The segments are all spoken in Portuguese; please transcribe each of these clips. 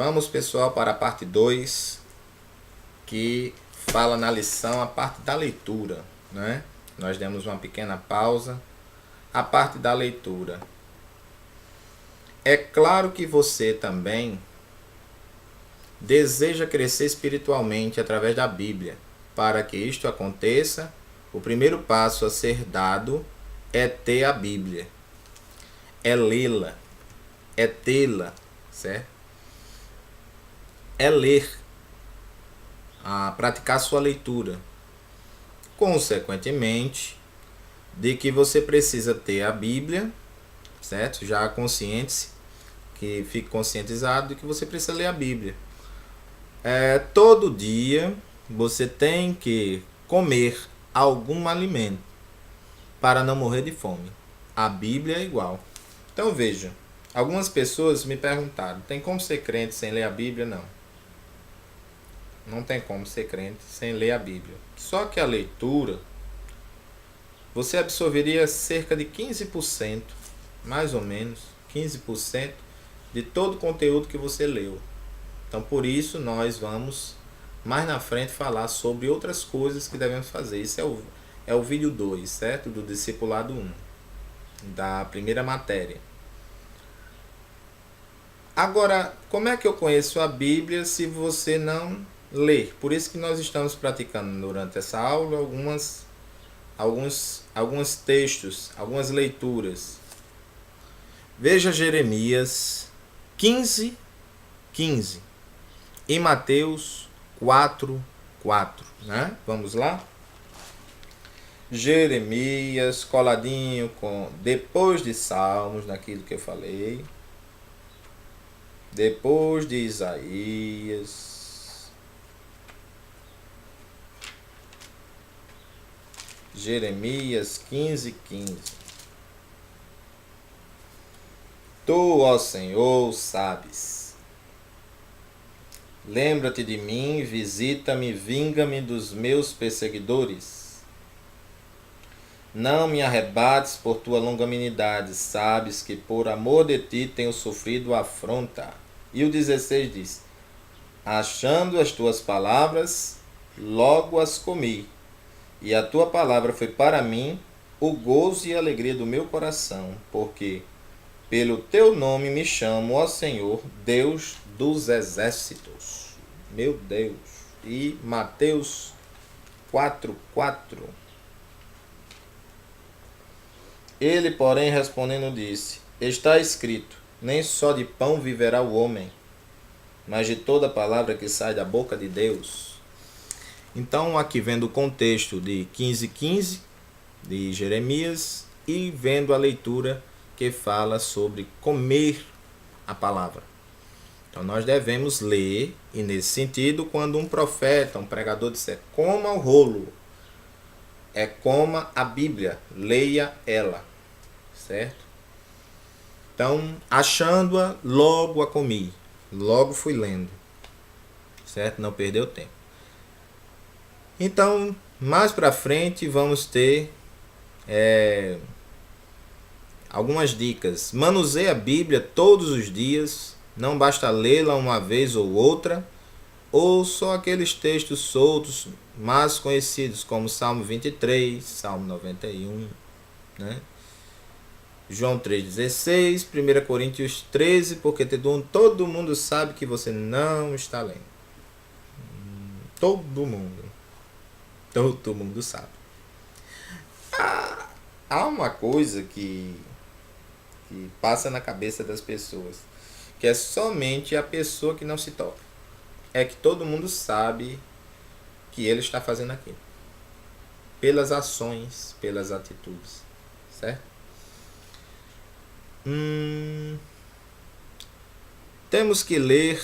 Vamos, pessoal, para a parte 2, que fala na lição a parte da leitura, né? Nós demos uma pequena pausa. A parte da leitura. É claro que você também deseja crescer espiritualmente através da Bíblia. Para que isto aconteça, o primeiro passo a ser dado é ter a Bíblia. É lê-la. É tê-la, certo? É ler. A praticar sua leitura. Consequentemente, de que você precisa ter a Bíblia, certo? Já consciente, que fique conscientizado de que você precisa ler a Bíblia. Todo dia você tem que comer algum alimento para não morrer de fome. A Bíblia é igual. Então veja, algumas pessoas me perguntaram, tem como ser crente sem ler a Bíblia? Não. Não tem como ser crente sem ler a Bíblia. Só que a leitura, você absorveria cerca de 15%, mais ou menos, 15% de todo o conteúdo que você leu. Então, por isso, nós vamos mais na frente falar sobre outras coisas que devemos fazer. Isso é o vídeo 2, certo? Do discipulado 1, da primeira matéria. Agora, como é que eu conheço a Bíblia se você não ler? Por isso que nós estamos praticando durante essa aula alguns textos, algumas leituras. Veja Jeremias 15:15 e Mateus 4:4, né? Vamos lá? Jeremias coladinho com depois de Salmos, naquilo que eu falei. Depois de Isaías. Jeremias 15:15. Tu, ó Senhor, sabes. Lembra-te de mim, visita-me, vinga-me dos meus perseguidores. Não me arrebates por tua longanimidade, sabes que por amor de ti tenho sofrido afronta. E o 16 diz, achando as tuas palavras, logo as comi. E a tua palavra foi para mim o gozo e a alegria do meu coração, porque pelo teu nome me chamo, ó Senhor, Deus dos exércitos. Meu Deus. E Mateus 4:4. Ele, porém, respondendo, disse, está escrito, nem só de pão viverá o homem, mas de toda palavra que sai da boca de Deus. Então, aqui vendo o contexto de 15:15 de Jeremias e vendo a leitura que fala sobre comer a palavra. Então, nós devemos ler, e nesse sentido, quando um profeta, um pregador disser, coma o rolo, coma a Bíblia, leia ela, certo? Então, achando-a, logo a comi, logo fui lendo, certo? Não perdeu tempo. Então, mais para frente vamos ter algumas dicas. Manuseie a Bíblia todos os dias, não basta lê-la uma vez ou outra, ou só aqueles textos soltos, mais conhecidos, como Salmo 23, Salmo 91, né? João 3,16, 1 Coríntios 13, porque todo mundo sabe que você não está lendo. Todo mundo sabe. Há uma coisa que passa na cabeça das pessoas, que é somente a pessoa que não se toca. É que todo mundo sabe que ele está fazendo aquilo. Pelas ações, pelas atitudes. Certo? Temos que ler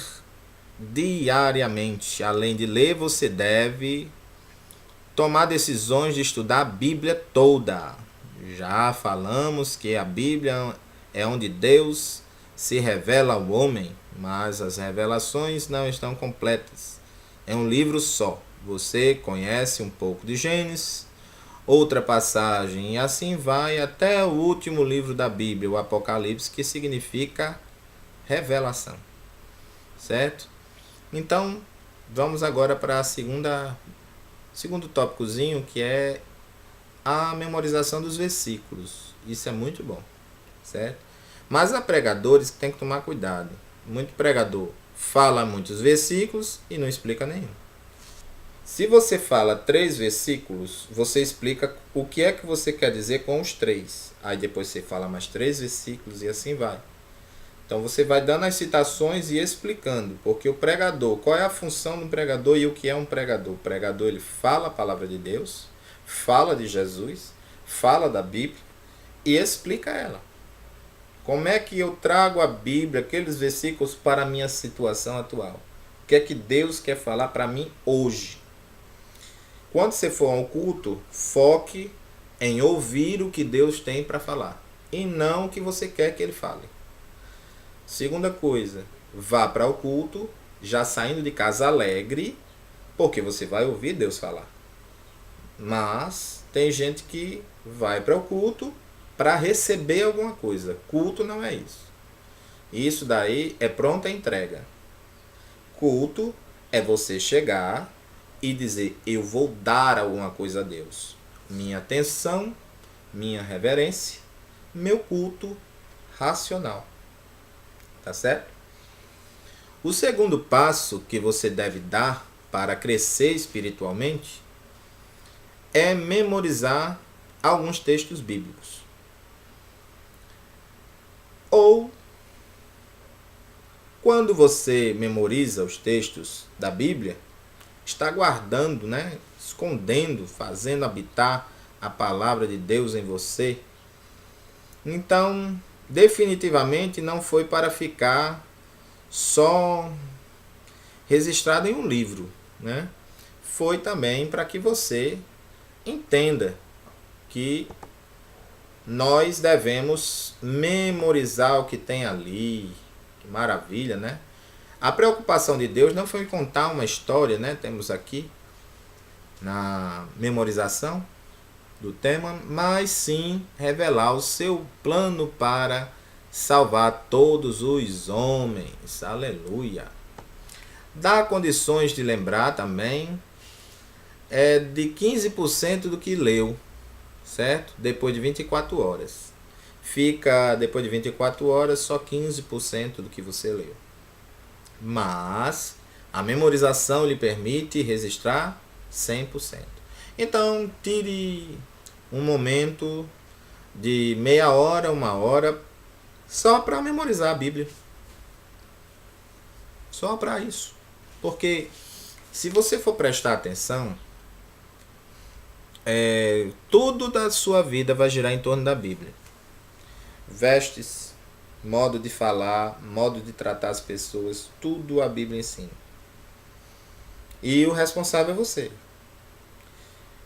diariamente. Além de ler, você deve tomar decisões de estudar a Bíblia toda. Já falamos que a Bíblia é onde Deus se revela ao homem, mas as revelações não estão completas. É um livro só. Você conhece um pouco de Gênesis, outra passagem, e assim vai até o último livro da Bíblia, o Apocalipse, que significa revelação. certo? Então, vamos agora para segundo tópicozinho, que é a memorização dos versículos. Isso é muito bom, certo? Mas há pregadores que tem que tomar cuidado. Muito pregador fala muitos versículos e não explica nenhum. Se você fala 3 versículos, você explica o que é que você quer dizer com os 3. Aí depois você fala mais 3 versículos e assim vai. Então você vai dando as citações e explicando, porque o pregador, qual é a função do pregador e o que é um pregador? O pregador, ele fala a palavra de Deus, fala de Jesus, fala da Bíblia e explica ela. Como é que eu trago a Bíblia, aqueles versículos, para a minha situação atual? O que é que Deus quer falar para mim hoje? Quando você for a um culto, foque em ouvir o que Deus tem para falar e não o que você quer que ele fale. Segunda coisa, vá para o culto já saindo de casa alegre, porque você vai ouvir Deus falar. Mas tem gente que vai para o culto para receber alguma coisa. Culto não é isso. Isso daí é pronta entrega. Culto é você chegar e dizer: eu vou dar alguma coisa a Deus. Minha atenção, minha reverência, meu culto racional. Tá certo? O segundo passo que você deve dar para crescer espiritualmente é memorizar alguns textos bíblicos. Ou, quando você memoriza os textos da Bíblia, está guardando, né? Escondendo, fazendo habitar a palavra de Deus em você. Então, definitivamente não foi para ficar só registrado em um livro, né? Foi também para que você entenda que nós devemos memorizar o que tem ali. Que maravilha, né? A preocupação de Deus não foi contar uma história, né? Temos aqui na memorização do tema, mas sim revelar o seu plano para salvar todos os homens. Aleluia. Dá condições de lembrar também de 15% do que leu, certo? Depois de 24 horas. Fica, depois de 24 horas, só 15% do que você leu. Mas a memorização lhe permite registrar 100%. Então, tire um momento de meia hora, 1 hora, só para memorizar a Bíblia. Só para isso. Porque se você for prestar atenção, tudo da sua vida vai girar em torno da Bíblia. Vestes, modo de falar, modo de tratar as pessoas, tudo a Bíblia ensina. E o responsável é você.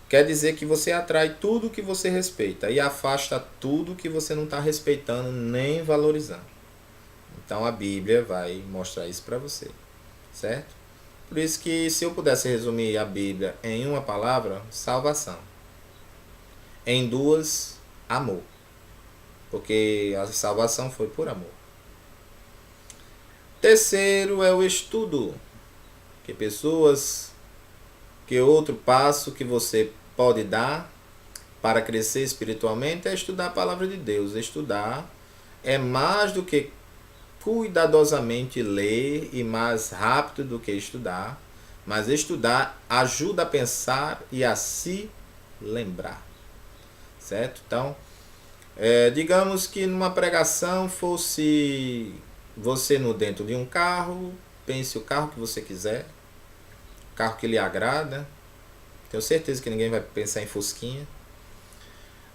Quer dizer que você atrai tudo que você respeita e afasta tudo que você não está respeitando nem valorizando. Então a Bíblia vai mostrar isso para você, certo? Por isso que, se eu pudesse resumir a Bíblia em uma palavra, salvação. Em 2, amor. Porque a salvação foi por amor. Terceiro é o estudo. Que outro passo que você pode dar para crescer espiritualmente é estudar a palavra de Deus. Estudar é mais do que cuidadosamente ler e mais rápido do que estudar, mas estudar ajuda a pensar e a se lembrar, certo? Então, digamos que numa pregação fosse você dentro de um carro, pense o carro que você quiser, carro que lhe agrada. Tenho certeza que ninguém vai pensar em Fusquinha,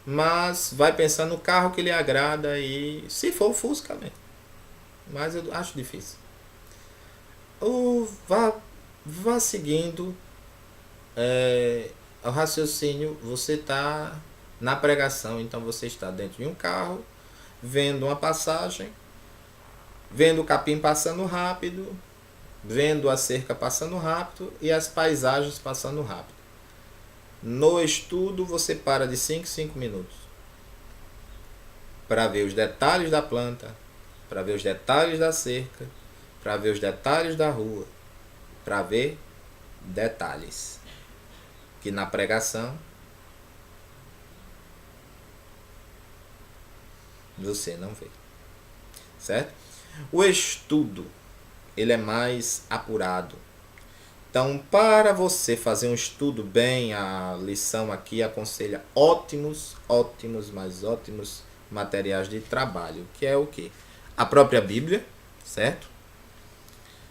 mas vai pensar no carro que lhe agrada, e se for o Fusca mesmo. Mas eu acho difícil. Ou vá seguindo o raciocínio. Você está na pregação, então você está dentro de um carro, vendo uma passagem, vendo o capim passando rápido, vendo a cerca passando rápido e as paisagens passando rápido. No estudo você para de 5 em 5 minutos para ver os detalhes da planta, para ver os detalhes da cerca, para ver os detalhes da rua, para ver detalhes que na pregação você não vê, certo? O estudo, ele é mais apurado. Então, para você fazer um estudo bem, a lição aqui aconselha ótimos materiais de trabalho, que é o quê? A própria Bíblia, certo?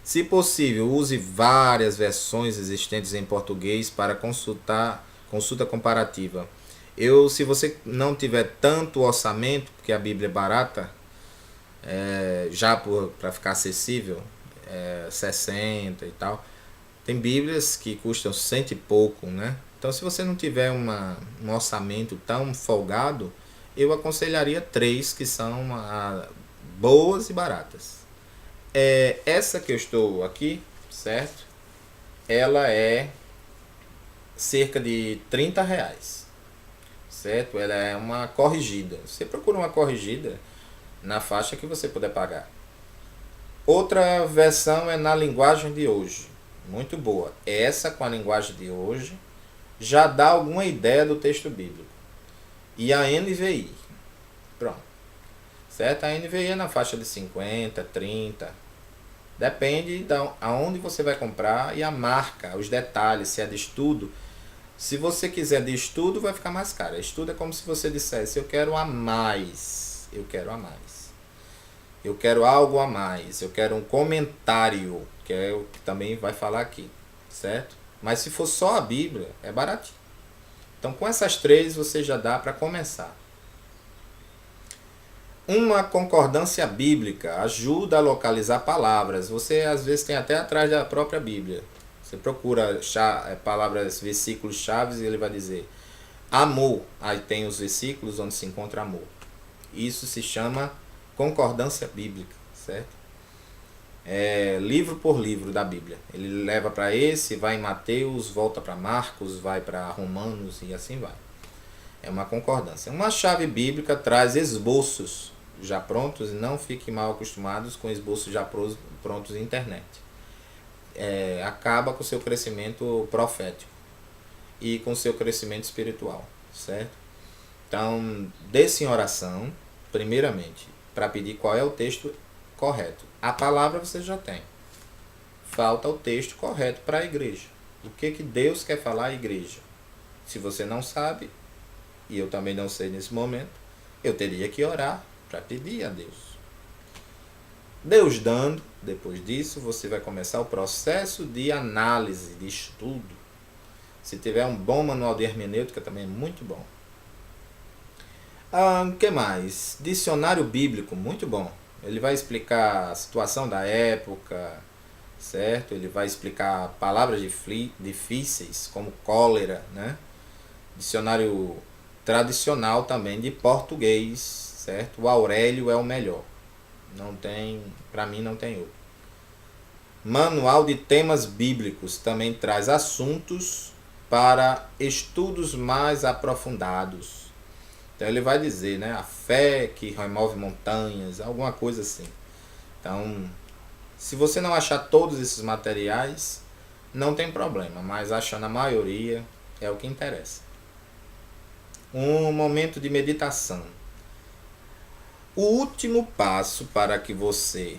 Se possível, use várias versões existentes em português para consulta comparativa. Se você não tiver tanto orçamento, porque a Bíblia é barata, já para ficar acessível, 60 e tal, tem Bíblias que custam 100 e pouco, né? Então, se você não tiver um orçamento tão folgado, eu aconselharia 3 que são boas e baratas. Essa que eu estou aqui, certo? Ela é cerca de R$ 30, certo? Ela é uma corrigida. Você procura uma corrigida na faixa que você puder pagar. Outra versão é na linguagem de hoje. Muito boa. Essa com a linguagem de hoje já dá alguma ideia do texto bíblico. E a NVI. Pronto. Certo? A NVI é na faixa de 50, 30. Depende de aonde você vai comprar e a marca, os detalhes, se é de estudo. Se você quiser de estudo, vai ficar mais caro. Estudo é como se você dissesse, eu quero a mais. Eu quero a mais. Eu quero algo a mais. Eu quero um comentário, que é o que também vai falar aqui. Certo? Mas se for só a Bíblia, é baratinho. Então, com essas 3, você já dá para começar. Uma concordância bíblica ajuda a localizar palavras. Você, às vezes, tem até atrás da própria Bíblia. Você procura palavras, versículos chaves e ele vai dizer amor. Aí tem os versículos onde se encontra amor. Isso se chama concordância bíblica, certo? Livro por livro da Bíblia. Ele leva para esse, vai em Mateus, volta para Marcos, vai para Romanos e assim vai. É uma concordância. Uma chave bíblica traz esboços já prontos e não fiquem mal acostumados com esboços já prontos na internet. Acaba com o seu crescimento profético e com o seu crescimento espiritual, certo? Então, desça em oração, primeiramente, para pedir qual é o texto correto. A palavra você já tem. Falta o texto correto para a igreja. O que Deus quer falar à igreja? Se você não sabe, e eu também não sei nesse momento, eu teria que orar para pedir a Deus. Deus dando, depois disso, você vai começar o processo de análise, de estudo. Se tiver um bom manual de hermenêutica, também é muito bom. O que mais? Dicionário bíblico, muito bom. Ele vai explicar a situação da época, certo? Ele vai explicar palavras difíceis, como cólera, né? Dicionário tradicional também de português, certo? O Aurélio é o melhor. Não tem, para mim não tem outro. Manual de temas bíblicos também traz assuntos para estudos mais aprofundados. Então ele vai dizer, né, a fé que remove montanhas, alguma coisa assim. Então, se você não achar todos esses materiais, não tem problema, mas achando a maioria é o que interessa. Um momento de meditação. O último passo para que você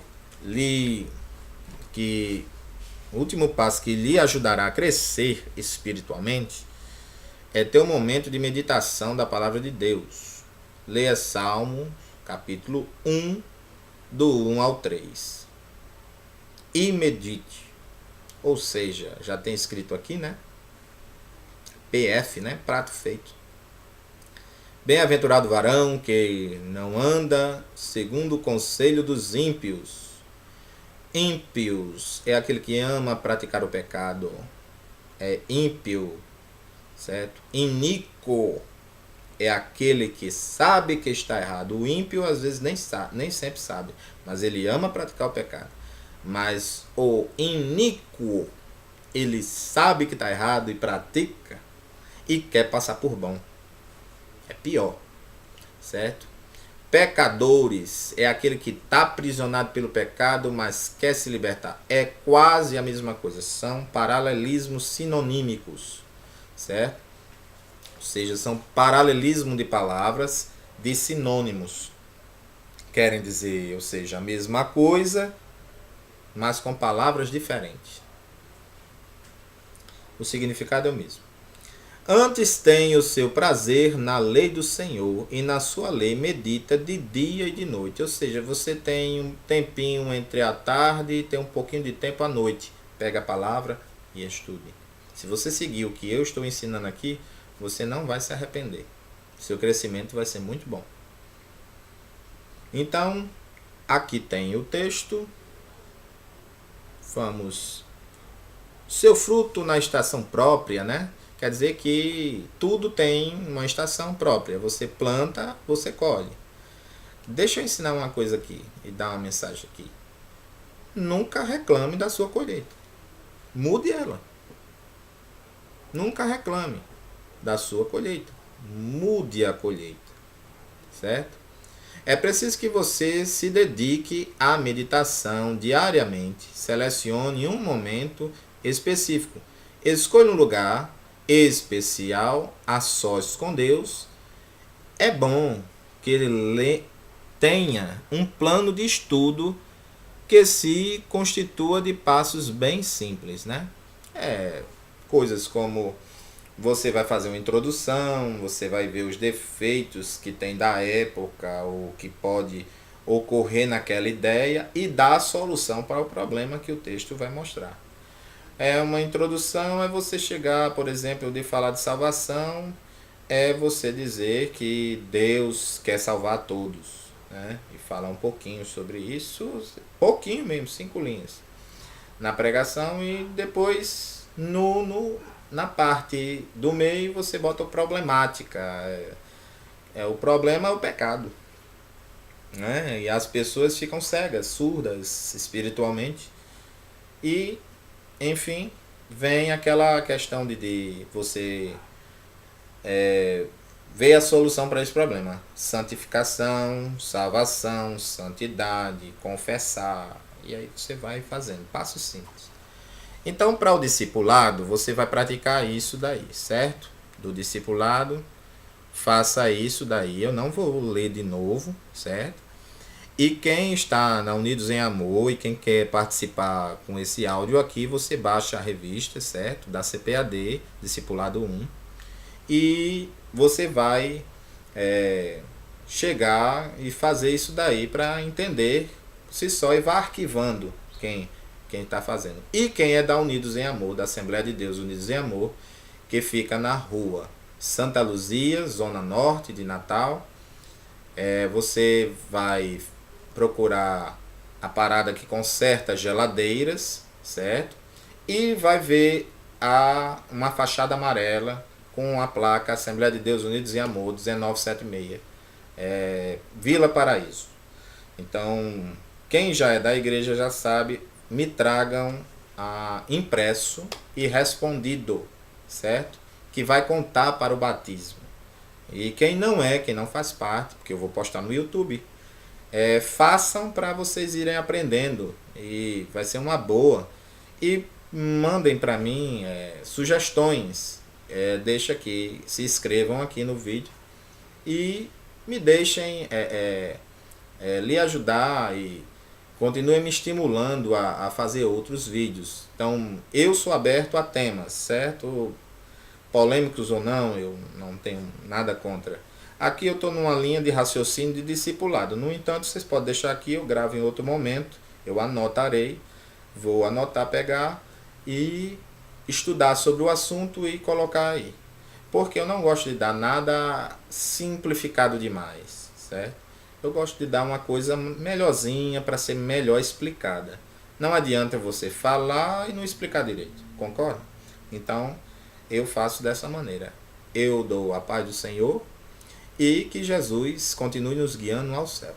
o último passo que lhe ajudará a crescer espiritualmente é ter um momento de meditação da palavra de Deus. Leia Salmo, capítulo 1, do 1 ao 3. E medite. Ou seja, já tem escrito aqui, né? PF, né? Prato feito. Bem-aventurado o varão que não anda segundo o conselho dos ímpios. Ímpios é aquele que ama praticar o pecado. É ímpio, certo? Iníquo é aquele que sabe que está errado. O ímpio às vezes nem sempre sabe, mas ele ama praticar o pecado. Mas o iníquo, ele sabe que está errado e pratica e quer passar por bom. É pior, certo? pecadores é aquele que está aprisionado pelo pecado, mas quer se libertar. É quase a mesma coisa, são paralelismos sinonímicos, certo? Ou seja, são paralelismo de palavras de sinônimos. Querem dizer, ou seja, a mesma coisa, mas com palavras diferentes. O significado é o mesmo. Antes tem o seu prazer na lei do Senhor, e na sua lei medita de dia e de noite. Ou seja, você tem um tempinho entre a tarde e tem um pouquinho de tempo à noite. Pega a palavra e estude. Se você seguir o que eu estou ensinando aqui, você não vai se arrepender. Seu crescimento vai ser muito bom. Então, aqui tem o texto. Vamos. Seu fruto na estação própria, né? Quer dizer que tudo tem uma estação própria. Você planta, você colhe. Deixa eu ensinar uma coisa aqui e dar uma mensagem aqui. Nunca reclame da sua colheita. Mude ela. Nunca reclame da sua colheita. Mude a colheita. Certo? É preciso que você se dedique à meditação diariamente. Selecione um momento específico. Escolha um lugar especial, a sós com Deus. É bom que ele tenha um plano de estudo que se constitua de passos bem simples, né? Coisas como você vai fazer uma introdução, você vai ver os defeitos que tem da época, ou que pode ocorrer naquela ideia, e dar a solução para o problema que o texto vai mostrar. Uma introdução é você chegar, por exemplo, de falar de salvação, é você dizer que Deus quer salvar todos, né? E falar um pouquinho sobre isso, pouquinho mesmo, 5 linhas, na pregação, e depois na parte do meio você bota a problemática. O problema é o pecado, né? E as pessoas ficam cegas, surdas espiritualmente, e enfim, vem aquela questão de você ver a solução para esse problema. Santificação, salvação, santidade, confessar. E aí você vai fazendo, passos simples. Então, para o discipulado, você vai praticar isso daí, certo? Do discipulado, faça isso daí. Eu não vou ler de novo, certo? E quem está na Unidos em Amor e quem quer participar com esse áudio aqui, você baixa a revista, certo? Da CPAD, Discipulado 1. E você vai chegar e fazer isso daí para entender se só, e vai arquivando quem está fazendo. E quem é da Unidos em Amor, da Assembleia de Deus Unidos em Amor, que fica na rua Santa Luzia, Zona Norte de Natal. Você vai procurar a parada que conserta geladeiras, certo? E vai ver uma fachada amarela com a placa Assembleia de Deus Unidos em Amor 1976, Vila Paraíso. Então, quem já é da igreja já sabe, me tragam impresso e respondido, certo? Que vai contar para o batismo. E quem não faz parte, porque eu vou postar no YouTube, façam para vocês irem aprendendo, e vai ser uma boa. E mandem para mim sugestões, deixa aqui, se inscrevam aqui no vídeo e me deixem lhe ajudar, e continuem me estimulando a fazer outros vídeos. Então, eu sou aberto a temas, certo? Polêmicos ou não, eu não tenho nada contra. Aqui eu estou numa linha de raciocínio de discipulado. No entanto, vocês podem deixar aqui, eu gravo em outro momento, eu anotarei, vou anotar, pegar e estudar sobre o assunto e colocar aí. Porque eu não gosto de dar nada simplificado demais, certo? Eu gosto de dar uma coisa melhorzinha para ser melhor explicada. Não adianta você falar e não explicar direito, concorda? Então, eu faço dessa maneira. Eu dou a paz do Senhor e que Jesus continue nos guiando ao céu.